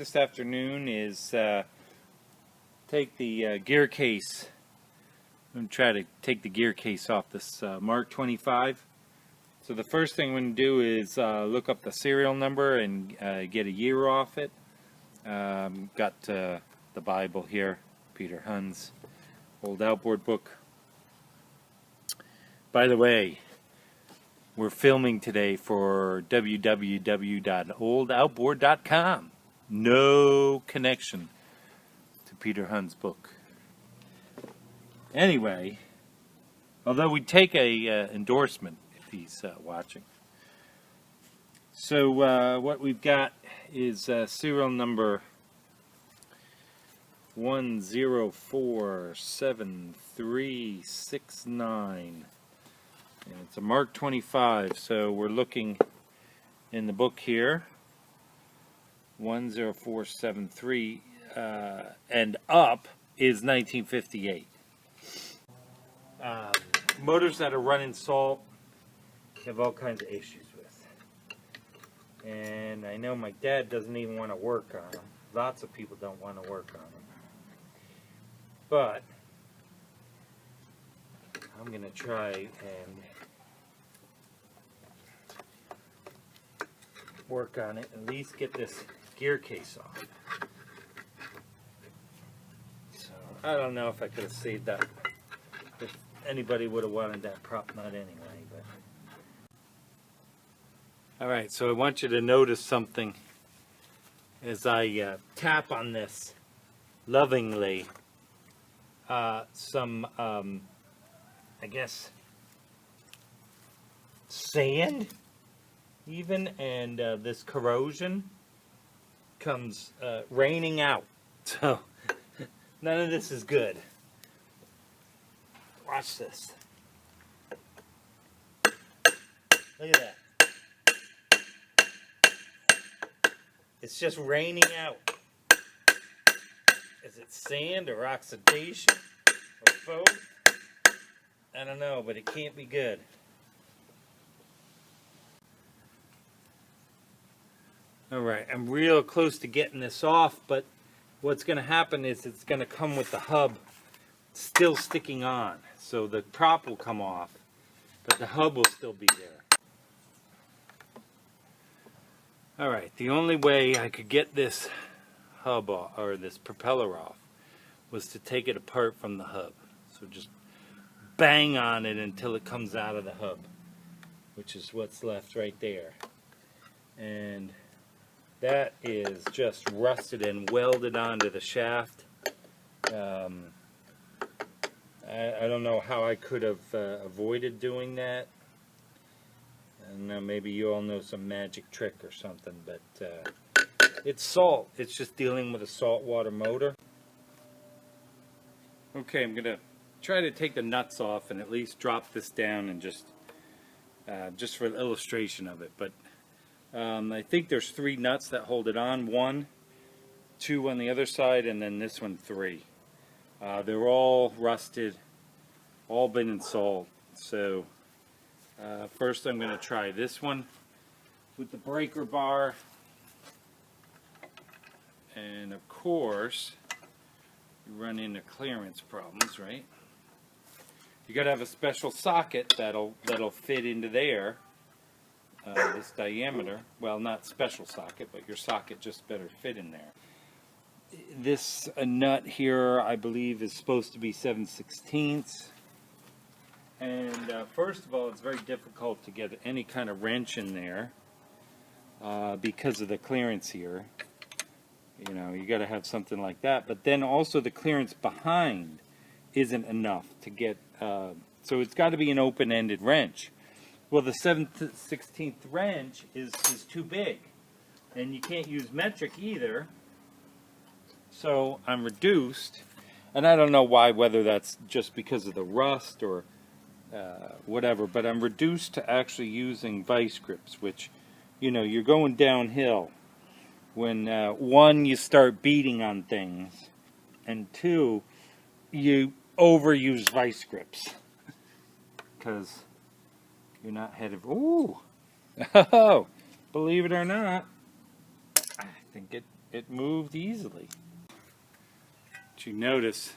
this afternoon is take the gear case. I'm going to try to take the gear case off this Mark 25. So the first thing I'm going to do is look up the serial number and get a year off it. Got the Bible here, Peter Hunn's Old Outboard book. By the way, we're filming today for www.oldoutboard.com. No connection to Peter Hunn's book. Anyway, although we take a endorsement if he's watching. So what we've got is serial number 1047369. And it's a Mark 25, so we're looking in the book here, 10473, and up is 1958. Motors that are running salt have all kinds of issues with. And I know my dad doesn't even want to work on them. Lots of people don't want to work on them. But I'm going to try and work on it, at least get this gear case off. So I don't know if I could have saved that, if anybody would have wanted that prop nut anyway. But alright, so I want you to notice something as I tap on this lovingly. Some I guess sand even, and this corrosion comes raining out, so none of this is good. Watch this. Look at that. It's just raining out. Is it sand or oxidation or both? I don't know, but it can't be good. Alright, I'm real close to getting this off, but what's going to happen is it's going to come with the hub still sticking on. So the prop will come off, but the hub will still be there. Alright, the only way I could get this hub off, or this propeller off, was to take it apart from the hub. So just bang on it until it comes out of the hub, which is what's left right there. And that is just rusted and welded onto the shaft. I don't know how I could have avoided doing that. I don't know, maybe you all know some magic trick or something, but it's salt. It's just dealing with a saltwater motor. Okay, I'm going to try to take the nuts off and at least drop this down and just for an illustration of it. But I think there's 3 nuts that hold it on. 1, 2 on the other side, and then this one 3. They're all rusted, all been in salt. So first I'm going to try this one with the breaker bar. And of course, you run into clearance problems, right? You got to have a special socket that'll fit into there. This diameter, well, not special socket, but your socket just better fit in there. This nut here, I believe, is supposed to be 7/16. And first of all, it's very difficult to get any kind of wrench in there because of the clearance here. You know, you got to have something like that. But then also the clearance behind isn't enough to get, so it's got to be an open-ended wrench. Well, the 7/16 wrench is too big, and you can't use metric either. So I'm reduced, and I don't know why, whether that's just because of the rust or whatever, but I'm reduced to actually using vice grips, which, you know, you're going downhill when 1, you start beating on things, and 2, you overuse vice grips because you're not headed. Ooh, oh, believe it or not, I think it it moved easily. But you notice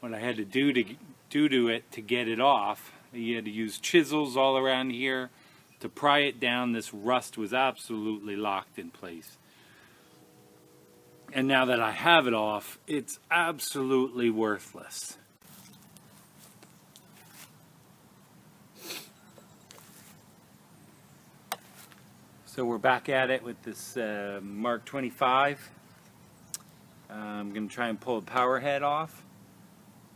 what I had to do to it to get it off. You had to use chisels all around here to pry it down. This rust was absolutely locked in place. And now that I have it off, it's absolutely worthless. So we're back at it with this Mark 25. I'm going to try and pull the power head off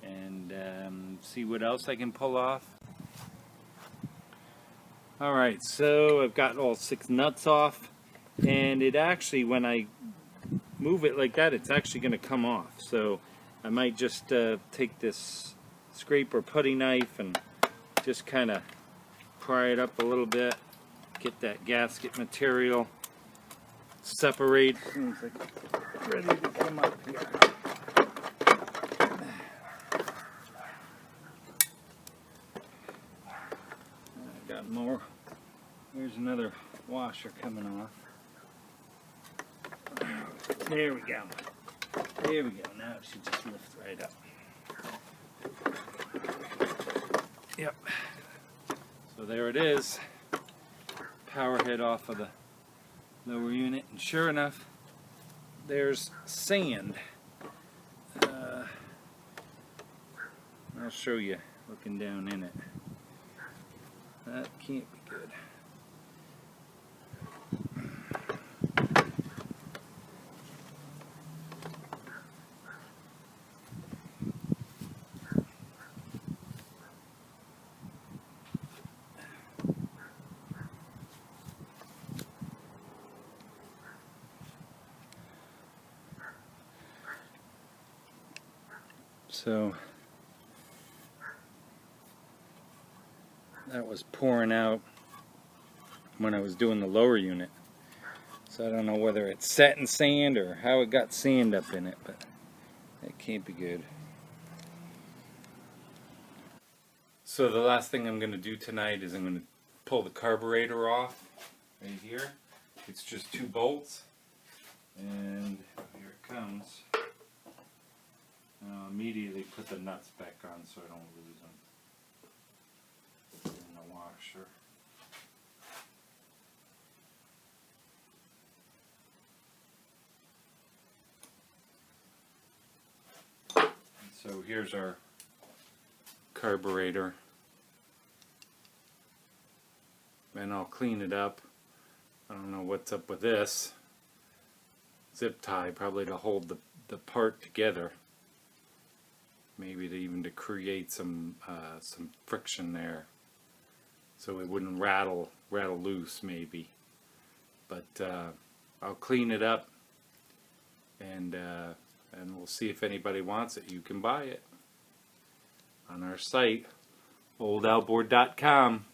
and see what else I can pull off. Alright, so I've got all 6 nuts off, and it actually, when I move it like that, it's actually going to come off. So I might just take this scraper putty knife and just kind of pry it up a little bit, get that gasket material separate. Seems like it's ready to come up here. I got more. There's another washer coming off. There we go. There we go. Now it should just lift right up. Yep. So there it is. Power head off of the lower unit, and sure enough, there's sand. I'll show you looking down in it. That can't be good. So that was pouring out when I was doing the lower unit. So I don't know whether it's set in sand or how it got sand up in it, but that can't be good. So the last thing I'm going to do tonight is I'm going to pull the carburetor off right here. It's just 2 bolts, and here it comes. I'll immediately put the nuts back on so I don't lose them in the washer. So here's our carburetor, and I'll clean it up. I don't know what's up with this zip tie, probably to hold the part together. Maybe to create some friction there, so it wouldn't rattle loose, maybe. But I'll clean it up, and we'll see if anybody wants it. You can buy it on our site, oldoutboard.com.